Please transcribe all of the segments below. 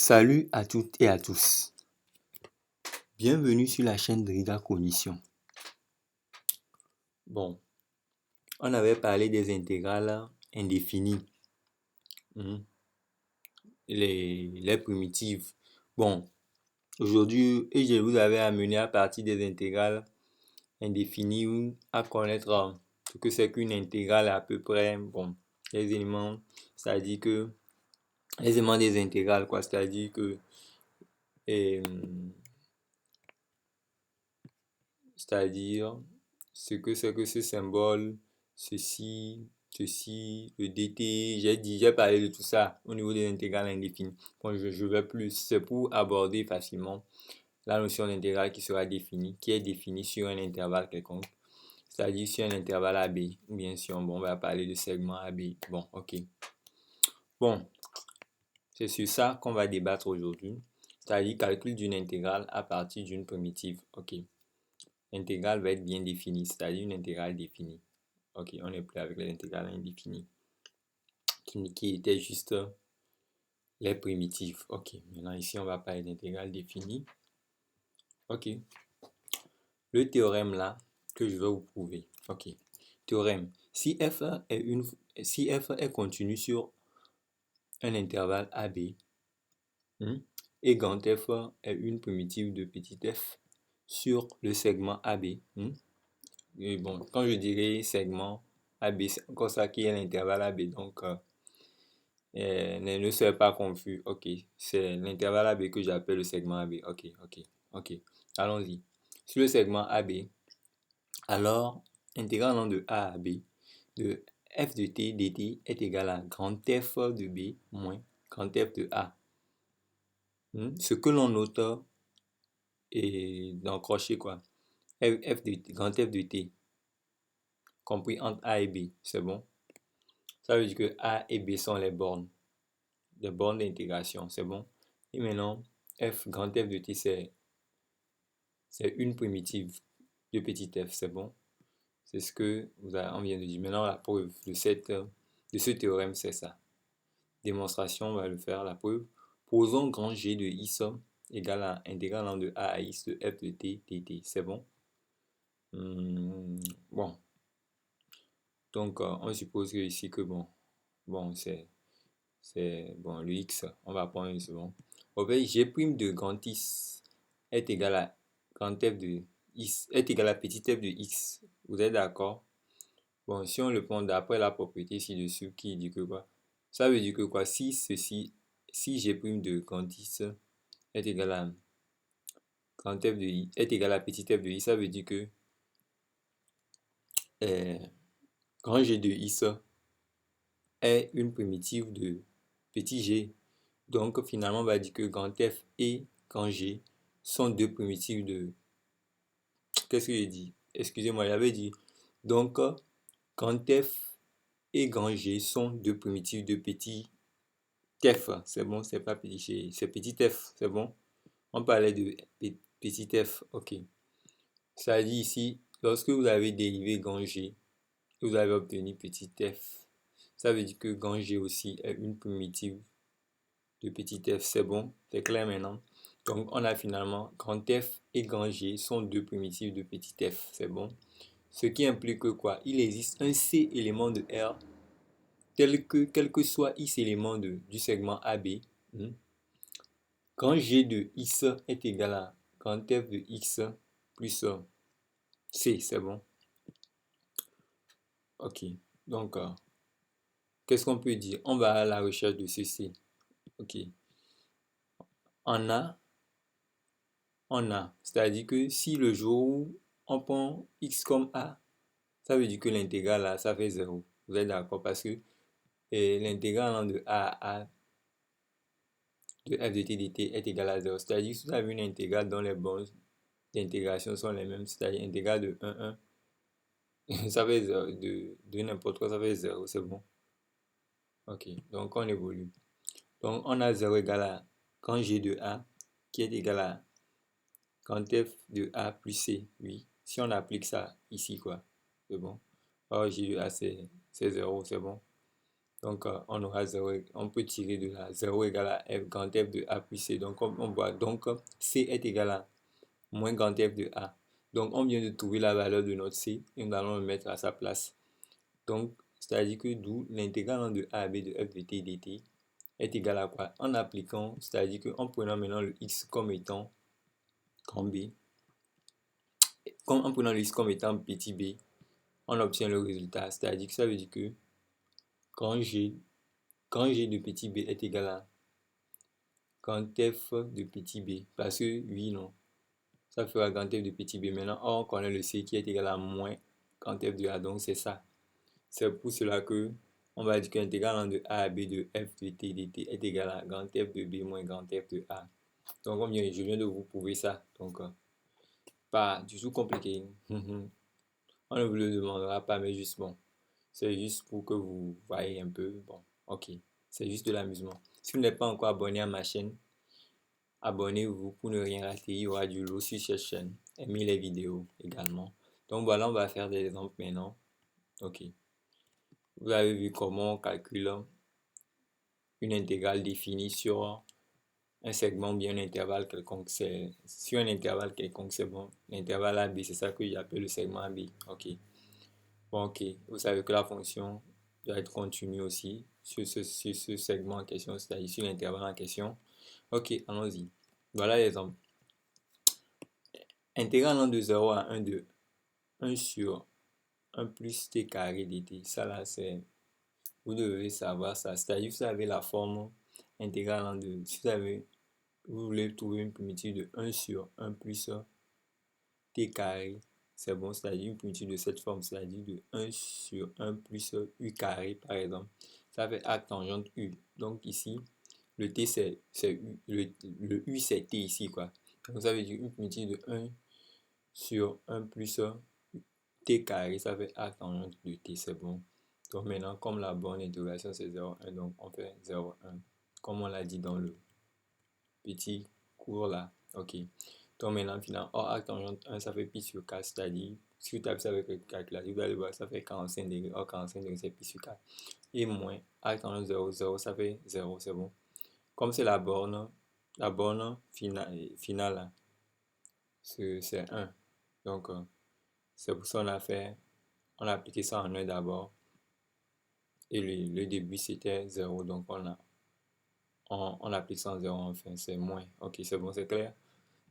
Salut à toutes et à tous. Bienvenue sur la chaîne Driga Cognition. Bon, on avait parlé des intégrales indéfinies, les primitives. Bon, aujourd'hui, je vous avais amené à partir des intégrales indéfinies à connaître ce que c'est qu'une intégrale à peu près. Bon, les éléments, c'est-à-dire que les éléments des intégrales, quoi, c'est-à-dire que c'est-à-dire ce que c'est que ce symbole, ceci, le dt, j'ai parlé de tout ça au niveau des intégrales indéfinies. Bon, je vais plus, c'est pour aborder facilement la notion d'intégrale qui sera définie, qui est définie sur un intervalle quelconque, c'est-à-dire sur un intervalle AB, ou bien sûr, bon, on va parler de segment AB. Bon, ok. Bon, c'est sur ça qu'on va débattre aujourd'hui, c'est-à-dire calcul d'une intégrale à partir d'une primitive. Ok. L'intégrale va être bien définie, c'est-à-dire une intégrale définie. Ok, on n'est plus avec l'intégrale indéfinie, qui était juste les primitives. Ok, maintenant ici on va parler d'intégrale définie. Ok, le théorème là que je vais vous prouver. Ok, théorème. Si f est continu sur un intervalle AB, et grand F est une primitive de petit f sur le segment AB. Et bon, quand je dirais segment AB, c'est encore ça qui est l'intervalle AB. Donc, ne soyez pas confus. Ok, c'est l'intervalle AB que j'appelle le segment AB. Ok. Allons-y. Sur le segment AB, alors, intégrant de A à B, de f de t dt est égal à grand F de B moins grand F de A. Ce que l'on note est dans crochet quoi. Grand F de t compris entre A et B, c'est bon? Ça veut dire que A et B sont les bornes d'intégration, c'est bon? Et maintenant, grand F de t, c'est une primitive de petit f, c'est bon? C'est ce que on vient de dire. Maintenant, la preuve de ce théorème, c'est ça. Démonstration, on va le faire, la preuve. Posons grand G de I somme égale à intégralant de A à X de f de t dt, c'est bon? Bon. Donc, on suppose que ici que c'est bon, le x, on va prendre une seconde. G' de grand X est égal à grand F de X est égal à petit f de X. Vous êtes d'accord? Bon, si on le prend d'après la propriété ci-dessus qui dit que quoi? Ça veut dire que quoi? Si G' de grand X est égal à grand F de I est égal à petit f de I, ça veut dire que grand G de X est une primitive de petit g. Donc finalement on va dire que grand F et grand G sont deux primitives de... Qu'est-ce que j'ai dit? Excusez-moi, j'avais dit. Donc grand F et grand G sont deux primitives de petit f. C'est bon, c'est pas petit g, c'est petit f, c'est bon? On parlait de petit f, ok. Ça dit ici, lorsque vous avez dérivé grand G, vous avez obtenu petit f. Ça veut dire que grand G aussi est une primitive de petit f, c'est bon, c'est clair maintenant. Donc on a finalement grand F et grand G sont deux primitives de petit f, c'est bon. Ce qui implique que quoi? Il existe un C élément de R tel que quel que soit X élément du segment AB, grand G de X est égal à grand F de X plus C, c'est bon. Ok, donc qu'est-ce qu'on peut dire? On va à la recherche de ce C. Ok. On a, c'est-à-dire que si le jour où on prend x comme a, ça veut dire que l'intégrale là, ça fait 0. Vous êtes d'accord? Parce que l'intégrale de a à de f de t dt est égal à 0. C'est-à-dire que si vous avez une intégrale dont les bornes d'intégration sont les mêmes, c'est-à-dire intégrale de 1, 1, ça fait 0, de n'importe quoi, ça fait 0, c'est bon. Ok, donc on évolue. Donc on a 0 égale à grand G de a qui est égal à grand F de A plus C, oui. Si on applique ça ici, quoi, c'est bon. Or, J de A, c'est 0, c'est bon. Donc, on aura 0, on peut tirer de là 0 égale à f grand F de A plus C. Donc, on voit, donc C est égal à moins grand F de A. Donc, on vient de trouver la valeur de notre C et nous allons le mettre à sa place. Donc, c'est-à-dire que d'où l'intégrale de A à B de f de t dt est égal à quoi? En appliquant, c'est-à-dire qu'en prenant maintenant le x comme étant grand B, en prenant le x comme étant petit b, on obtient le résultat. C'est-à-dire que ça veut dire que quand G de petit b est égal à grand F de petit b, parce que oui, non, ça fera grand F de petit b. Maintenant, on connaît le C qui est égal à moins grand F de A, donc c'est ça. C'est pour cela que on va dire que l'intégrale de A à B de f de t dt est égal à grand F de B moins grand F de A. Donc, je viens de vous prouver ça. Donc, pas du tout compliqué. On ne vous le demandera pas, mais juste bon. C'est juste pour que vous voyez un peu. Bon, ok. C'est juste de l'amusement. Si vous n'êtes pas encore abonné à ma chaîne, abonnez-vous pour ne rien rater. Il y aura du lot sur cette chaîne. Aimez les vidéos également. Donc voilà, on va faire des exemples maintenant. Ok. Vous avez vu comment on calcule une intégrale définie sur un segment ou bien un intervalle quelconque. Sur un intervalle quelconque, c'est bon. L'intervalle AB, c'est ça que j'appelle le segment AB. Ok. Bon, ok. Vous savez que la fonction doit être continue aussi sur ce segment en question, c'est-à-dire sur l'intervalle en question. Ok, allons-y. Voilà l'exemple. Intégrale allant de 0 à 1 de 1 sur 1 plus t carré dt. Ça là, c'est... Vous devez savoir ça. C'est-à-dire que vous avez la forme intégrale allant de... Si vous voulez trouver une primitive de 1 sur 1 plus t carré, c'est bon, c'est-à-dire une primitive de cette forme, c'est-à-dire de 1 sur 1 plus u carré, par exemple. Ça fait A tangente u. Donc ici, le t c'est u, le u c'est t ici, quoi. Donc ça veut dire une primitive de 1 sur 1 plus t carré, ça fait A tangente de t, c'est bon. Donc maintenant, comme la borne d'interrogation c'est 0, 1, donc on fait 0, 1, comme on l'a dit dans le petit cours là. Ok. Donc maintenant, finalement, or arc tangente 1, ça fait pi sur 4, c'est-à-dire, si vous tapez ça avec le calculateur, vous allez voir, ça fait 45 degrés. Or 45 degrés, c'est pi sur 4. Et moins arc tangente 0, 0, ça fait 0, c'est bon. Comme c'est la borne finale, c'est 1. Donc, c'est pour ça on a appliqué ça en 1 d'abord. Et le début, c'était 0. Donc, on applique ça en 0 enfin, c'est moins. Ok, c'est bon, c'est clair.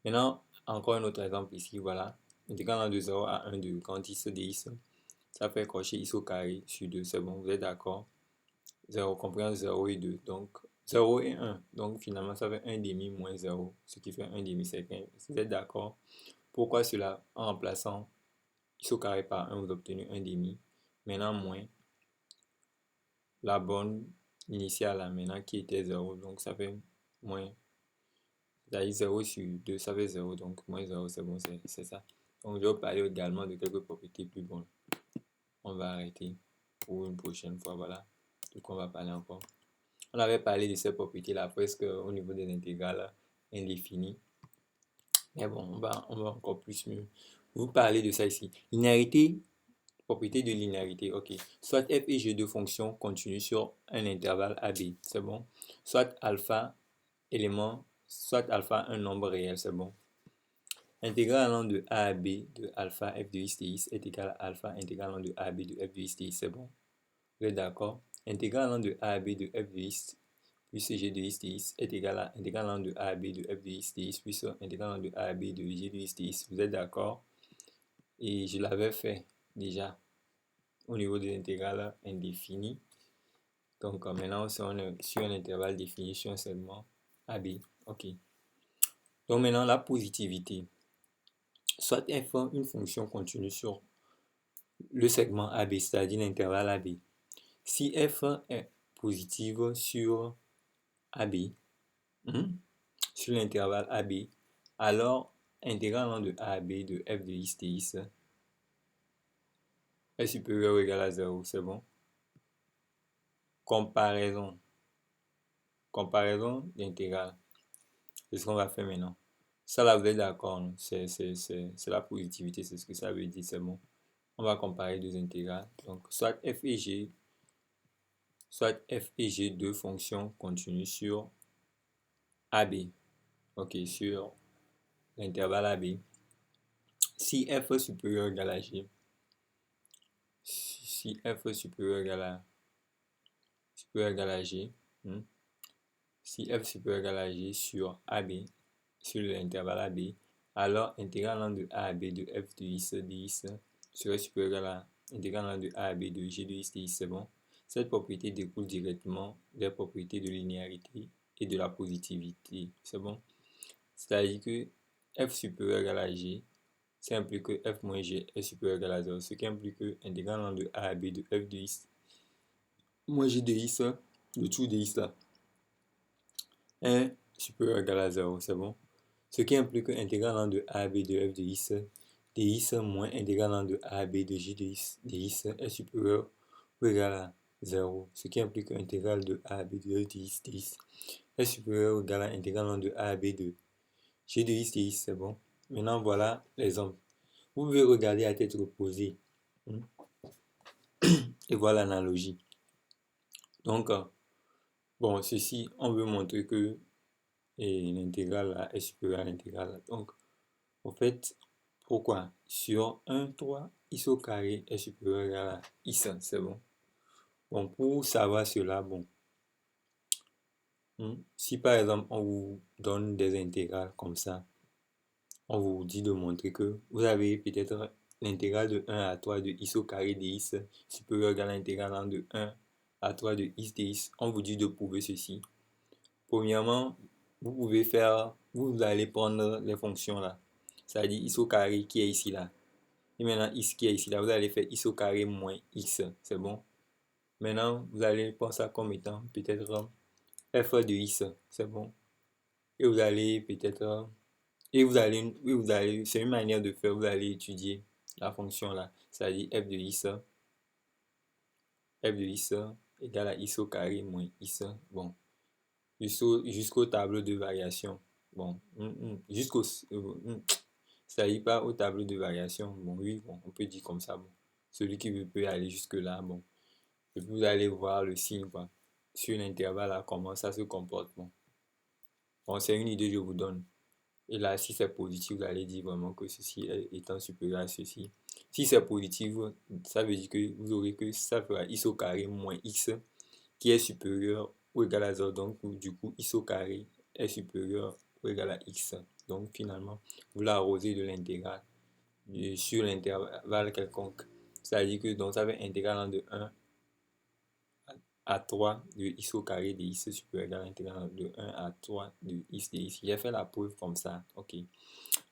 Maintenant, encore un autre exemple ici, voilà. Intégrale de 0 à 1 de grand x dx, ça fait cocher x au carré sur 2, c'est bon, vous êtes d'accord? 0 compris 0 et 2, donc 0 et 1, donc finalement ça fait 1 demi moins 0, ce qui fait 1 demi, c'est 15, vous êtes d'accord? Pourquoi cela? En remplaçant x au carré par 1, vous obtenez 1 demi, maintenant moins la borne initiale là, maintenant qui était 0, donc ça fait moins. C'est-à-dire 0 sur 2, ça fait 0, donc moins 0, c'est bon, c'est ça. Donc je vais parler également de quelques propriétés plus bonnes. On va arrêter pour une prochaine fois, voilà. Donc on va parler encore. On avait parlé de ces propriétés-là presque au niveau des intégrales indéfinies. Mais bon, on va encore plus mieux. Vous parlez de ça ici. Linéarité, propriété de linéarité, ok. Soit f et g de fonctions continues sur un intervalle AB, c'est bon. Soit alpha élément, soit alpha un nombre réel, c'est bon. Intégrale allant de A à B de alpha f de x dx est égal à alpha intégrale allant de A à B de f de x dx, c'est bon. Vous êtes d'accord? Intégrale allant de A à B de f de x plus g de x dx est égal à intégrale allant de A à B de f de x dx plus intégrale allant de A à B de g de x dx. Vous êtes d'accord? Et je l'avais fait déjà au niveau des intégrales indéfinies. Donc maintenant, on est sur un intervalle défini sur un segment AB. Ok. Donc maintenant, la positivité. Soit f une fonction continue sur le segment AB, c'est-à-dire l'intervalle AB. Si f est positive sur AB, sur l'intervalle AB, alors intégrale allant de A à B de f de x dx est supérieur ou égal à 0, c'est bon. Comparaison. Comparaison d'intégrale. C'est ce qu'on va faire maintenant. Ça là, vous êtes d'accord, c'est la positivité, c'est ce que ça veut dire, c'est bon. On va comparer deux intégrales. Donc, soit f et g soit f et g, deux fonctions continues sur AB. Ok, sur l'intervalle AB. Si f supérieur égal à g, si f supérieur égal à g, si f supérieur égal à g sur AB, sur l'intervalle AB, alors intégralant de a à b de f de x dx serait supérieur à intégralant de a à b de g de x dx, c'est bon. Cette propriété découle directement des propriétés de linéarité et de la positivité, c'est bon. C'est-à-dire que f supérieur égal à g, ça implique que f moins g est supérieur égal à 0, ce qui implique que intégralant de a à b de f de x moins g de x, le tout de x là, est supérieur égal à 0, c'est bon. Ce qui implique que intégralant de a à b de f de x dx moins intégralant de a à b de g de x dx est supérieur ou égal à 0, ce qui implique que intégrale de a à b de f de x dx est supérieur ou égal à intégralant de a à b de g de x dx, c'est bon. Maintenant, voilà l'exemple. Vous pouvez regarder à tête reposée et voir l'analogie. Donc, bon, ceci, on veut montrer que l'intégrale est supérieure à l'intégrale. Donc, en fait, pourquoi? Sur 1, 3, x au carré est supérieur à x, c'est bon. Bon, pour savoir cela, bon, si par exemple on vous donne des intégrales comme ça, on vous dit de montrer que vous avez peut-être l'intégrale de 1 à 3 de x au carré dx supérieur à l'intégrale de 1 à 3 de x dx. On vous dit de prouver ceci. Premièrement, vous allez prendre les fonctions là, c'est-à-dire x au carré qui est ici là. Et maintenant, x qui est ici là, vous allez faire x au carré moins x, c'est bon. Maintenant, vous allez prendre ça comme étant peut-être f de x, c'est bon. Et vous allez peut-être... c'est une manière de faire, vous allez étudier la fonction là, c'est-à-dire f de x égale à x au carré moins x, bon, jusqu'au tableau de variation, bon, c'est-à-dire pas au tableau de variation, bon, oui, bon, on peut dire comme ça, bon, celui qui peut aller jusque là, bon, et puis vous allez voir le signe, quoi, sur l'intervalle là, comment ça se comporte, bon, c'est une idée que je vous donne. Et là, si c'est positif, vous allez dire vraiment que ceci est étant supérieur à ceci. Si c'est positif, ça veut dire que vous aurez que ça fera x au carré moins x qui est supérieur ou égal à 0. Donc, du coup, x au carré est supérieur ou égal à x. Donc, finalement, vous l'arrosez de l'intégrale sur l'intervalle quelconque. C'est-à-dire que donc, ça va être intégral de 1 à 3 de x au carré de x supérieur à l'intégrale de 1 à 3 de x de x. J'ai fait la preuve comme ça. Ok.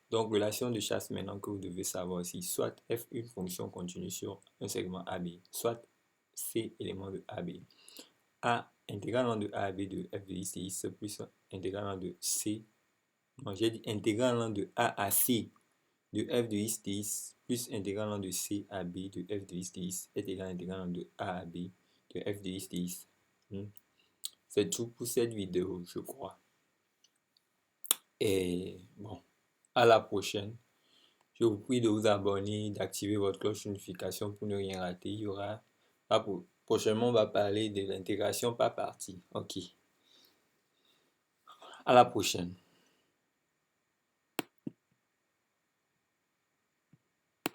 Donc, relation de chasse maintenant que vous devez savoir aussi. Soit f une fonction continue sur un segment AB, soit c élément de AB. A intégralant de A à B de f de x de x plus intégralant de c. Non, j'ai dit intégralant de A à C de f de x de x plus intégralant de c à b de f de x de x est égal à intégralant de A à B de f de x de x. C'est tout pour cette vidéo, je crois. Et bon, à la prochaine. Je vous prie de vous abonner, d'activer votre cloche de notification pour ne rien rater. Il y aura prochainement, on va parler de l'intégration par partie. Ok. À la prochaine.